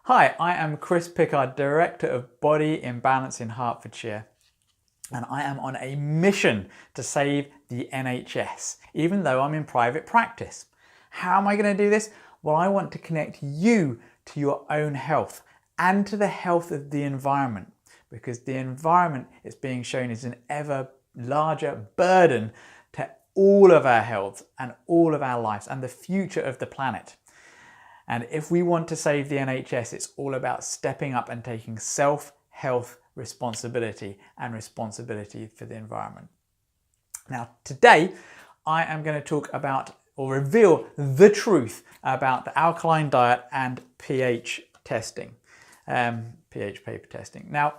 Hi, I am Chris Pickard, Director of Body Imbalance in Hertfordshire, and I am on a mission to save the NHS, even though I'm in private practice. How am I going to do this? Well, I want to connect you to your own health and to the health of the environment, because the environment is being shown as an ever larger burden to all of our health and all of our lives and the future of the planet. And if we want to save the NHS, it's all about stepping up and taking self-health responsibility and responsibility for the environment. Now, today, I am going to talk about or reveal the truth about the alkaline diet and pH testing, pH paper testing. Now,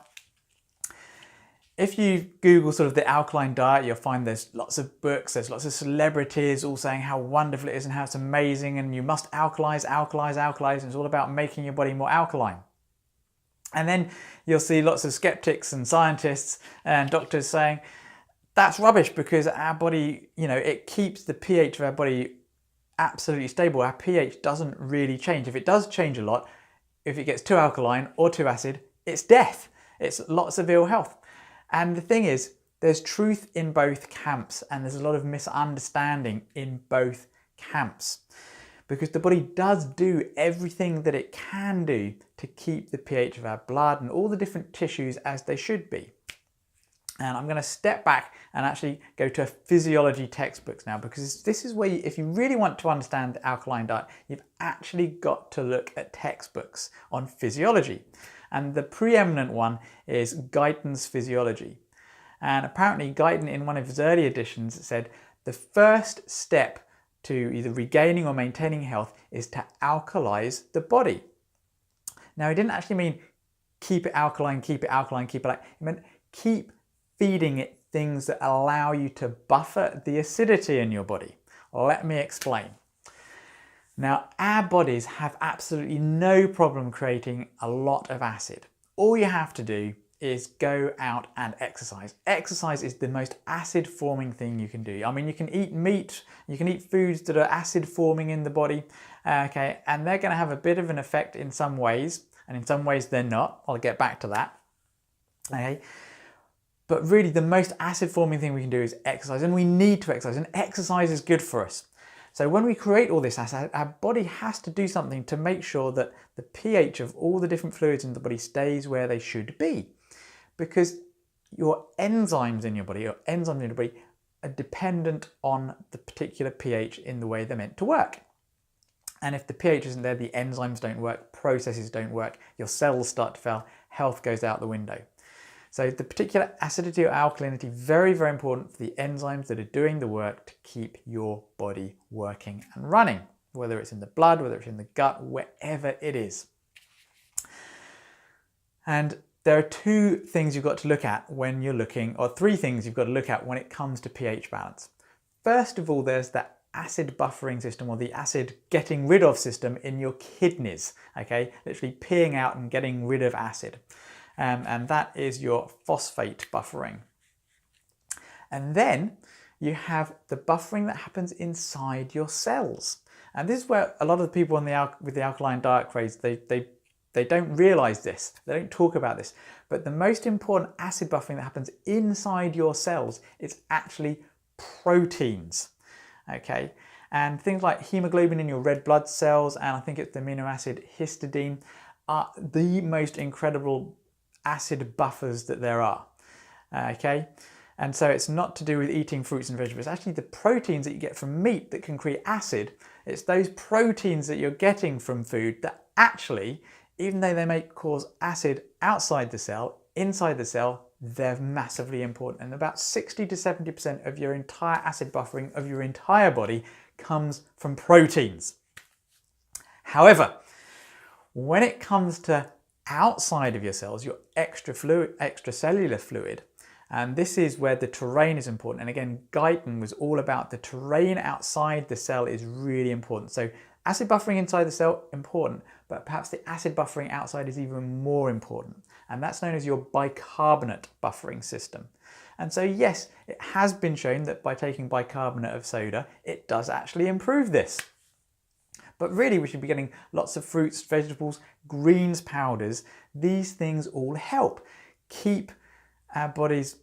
if you Google sort of the alkaline diet, you'll find there's lots of books, there's lots of celebrities all saying how wonderful it is and how it's amazing and you must alkalize, and it's all about making your body more alkaline. And then you'll see lots of skeptics and scientists and doctors saying that's rubbish because our body, it keeps the pH of our body absolutely stable. Our pH doesn't really change. If it does change a lot, if it gets too alkaline or too acid, it's death. It's lots of ill health. And the thing is, there's truth in both camps and there's a lot of misunderstanding in both camps, because the body does do everything that it can do to keep the pH of our blood and all the different tissues as they should be. And I'm going to step back and actually go to physiology textbooks now, because this is where if you really want to understand the alkaline diet, you've actually got to look at textbooks on physiology. And the preeminent one is Guyton's Physiology. And apparently Guyton, in one of his early editions, said the first step to either regaining or maintaining health is to alkalize the body. Now, he didn't actually mean keep it alkaline, keep it alkaline, keep it like. He meant keep feeding it things that allow you to buffer the acidity in your body. Let me explain. Now, our bodies have absolutely no problem creating a lot of acid. All you have to do is go out and exercise. Exercise is the most acid forming thing you can do. I mean, you can eat meat, you can eat foods that are acid forming in the body, okay, and they're going to have a bit of an effect in some ways, and in some ways they're not. I'll get back to that, okay. But really the most acid forming thing we can do is exercise, and we need to exercise, and exercise is good for us. So when we create all this acid, our body has to do something to make sure that the pH of all the different fluids in the body stays where they should be. Because your enzymes in your body, are dependent on the particular pH in the way they're meant to work. And if the pH isn't there, the enzymes don't work, processes don't work, your cells start to fail, health goes out the window. So the particular acidity or alkalinity, very, very important for the enzymes that are doing the work to keep your body working and running, whether it's in the blood, whether it's in the gut, wherever it is. And there are two things you've got to look at when you're looking, or three things you've got to look at when it comes to pH balance. First of all, there's that acid buffering system, or the acid getting rid of system in your kidneys, okay? Literally peeing out and getting rid of acid. And that is your phosphate buffering. And then you have the buffering that happens inside your cells. And this is where a lot of the people with the alkaline diet craze, they don't realize this. They don't talk about this. But the most important acid buffering that happens inside your cells is actually proteins, okay? And things like hemoglobin in your red blood cells, and I think it's the amino acid histidine, are the most incredible acid buffers that there are, okay? And so it's not to do with eating fruits and vegetables. It's actually the proteins that you get from meat that can create acid. It's those proteins that you're getting from food that actually, even though they may cause acid outside the cell, inside the cell, they're massively important. And about 60 to 70% of your entire acid buffering of your entire body comes from proteins. However, when it comes to outside of your cells, your extracellular fluid, and this is where the terrain is important. And again, Guyton was all about the terrain outside the cell is really important. So acid buffering inside the cell, important, but perhaps the acid buffering outside is even more important. And that's known as your bicarbonate buffering system. And so yes, it has been shown that by taking bicarbonate of soda, it does actually improve this. But really we should be getting lots of fruits, vegetables, greens, powders. These things all help keep our body's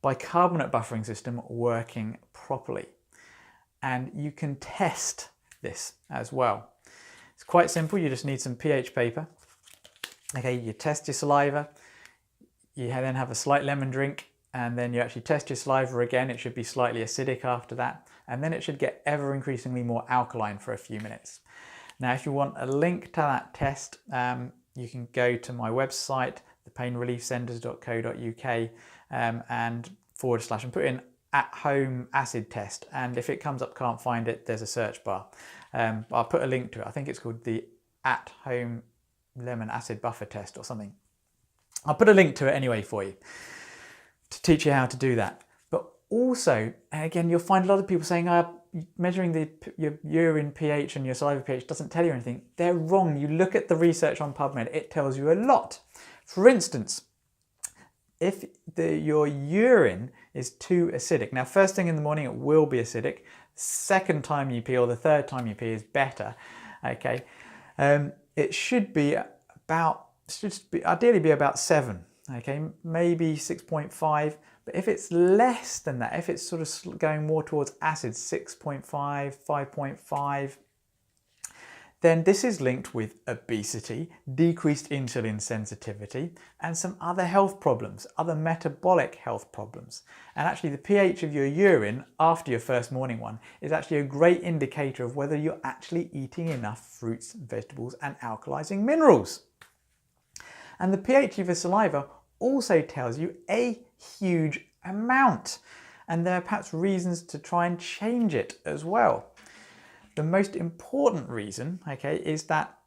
bicarbonate buffering system working properly. And you can test this as well. It's quite simple. You just need some pH paper. Okay, you test your saliva. You then have a slight lemon drink, and then you actually test your saliva again. It should be slightly acidic after that, and then it should get ever increasingly more alkaline for a few minutes. Now, if you want a link to that test, you can go to my website, thepainreliefcenters.co.uk, and / and put in at-home acid test. And if it comes up, can't find it, there's a search bar. I'll put a link to it. I think it's called the at-home lemon acid buffer test or something. I'll put a link to it anyway for you to teach you how to do that. But also, and again, you'll find a lot of people saying, measuring your urine pH and your saliva pH doesn't tell you anything. They're wrong. You look at the research on PubMed, it tells you a lot. For instance, if your urine is too acidic, now first thing in the morning it will be acidic, second time you pee or the third time you pee is better, okay? It should be ideally be about 7, okay, maybe 6.5, but if it's less than that, if it's sort of going more towards acid, 6.5, 5.5, then this is linked with obesity, decreased insulin sensitivity, and some other health problems, other metabolic health problems. And actually the pH of your urine after your first morning one is actually a great indicator of whether you're actually eating enough fruits, vegetables, and alkalizing minerals. And the pH of your saliva also tells you a huge amount, and there are perhaps reasons to try and change it as well. The most important reason, okay, is that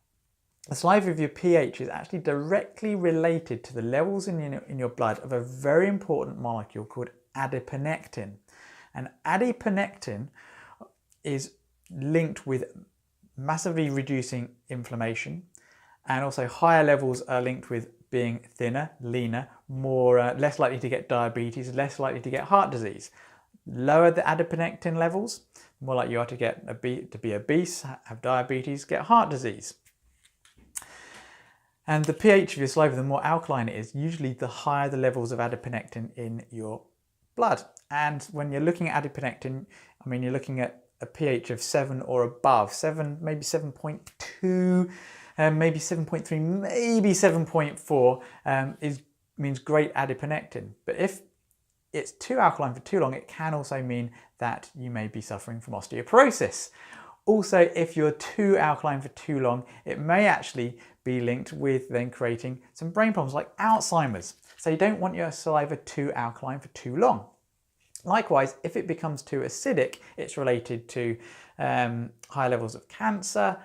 the saliva of your pH is actually directly related to the levels in your blood of a very important molecule called adiponectin. And adiponectin is linked with massively reducing inflammation, and also higher levels are linked with being thinner, leaner, less likely to get diabetes, less likely to get heart disease. Lower the adiponectin levels, the more likely you are to be obese, have diabetes, get heart disease. And the pH of your saliva, the more alkaline it is, usually the higher the levels of adiponectin in your blood. And when you're looking at adiponectin, I mean, you're looking at a pH of 7 or above, 7, maybe 7.2, maybe 7.3, maybe 7.4 means great adiponectin. But if it's too alkaline for too long, it can also mean that you may be suffering from osteoporosis. Also, if you're too alkaline for too long, it may actually be linked with then creating some brain problems like Alzheimer's. So you don't want your saliva too alkaline for too long. Likewise, if it becomes too acidic, it's related to high levels of cancer,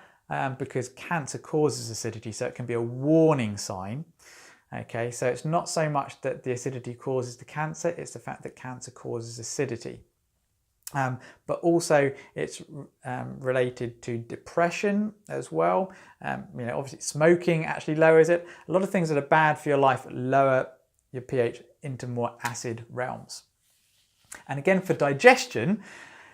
because cancer causes acidity, so it can be a warning sign. Okay, so it's not so much that the acidity causes the cancer, it's the fact that cancer causes acidity. But also it's related to depression as well. Obviously smoking actually lowers it. A lot of things that are bad for your life lower your pH into more acid realms. And again, for digestion,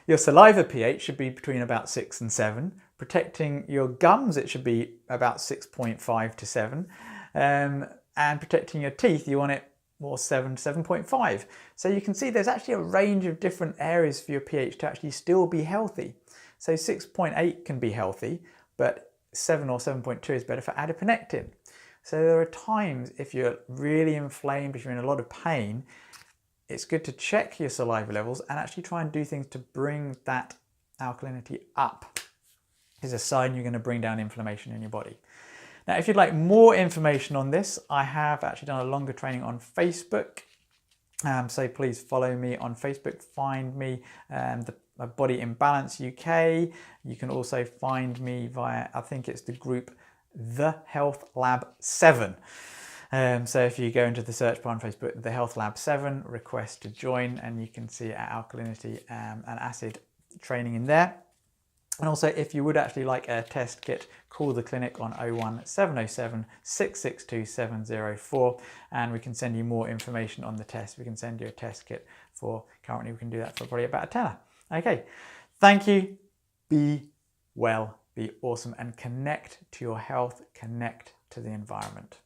your saliva pH should be between about 6 and 7. Protecting your gums, it should be about 6.5 to 7. And protecting your teeth, you want it more 7 to 7.5. So you can see there's actually a range of different areas for your pH to actually still be healthy. So 6.8 can be healthy, but 7 or 7.2 is better for adiponectin. So there are times if you're really inflamed, if you're in a lot of pain, it's good to check your saliva levels and actually try and do things to bring that alkalinity up. It's a sign you're going to bring down inflammation in your body. Now, if you'd like more information on this, I have actually done a longer training on Facebook. So please follow me on Facebook. Find me, the Body Imbalance UK. You can also find me via, I think it's the group The Health Lab 7. So if you go into the search bar on Facebook, The Health Lab 7, request to join, and you can see our alkalinity and acid training in there. And also, if you would actually like a test kit, call the clinic on 01707 662 704, and we can send you more information on the test. We can send you a test kit currently we can do that for probably about a tenner. Okay, thank you. Be well. be awesome and connect to your health, connect to the environment.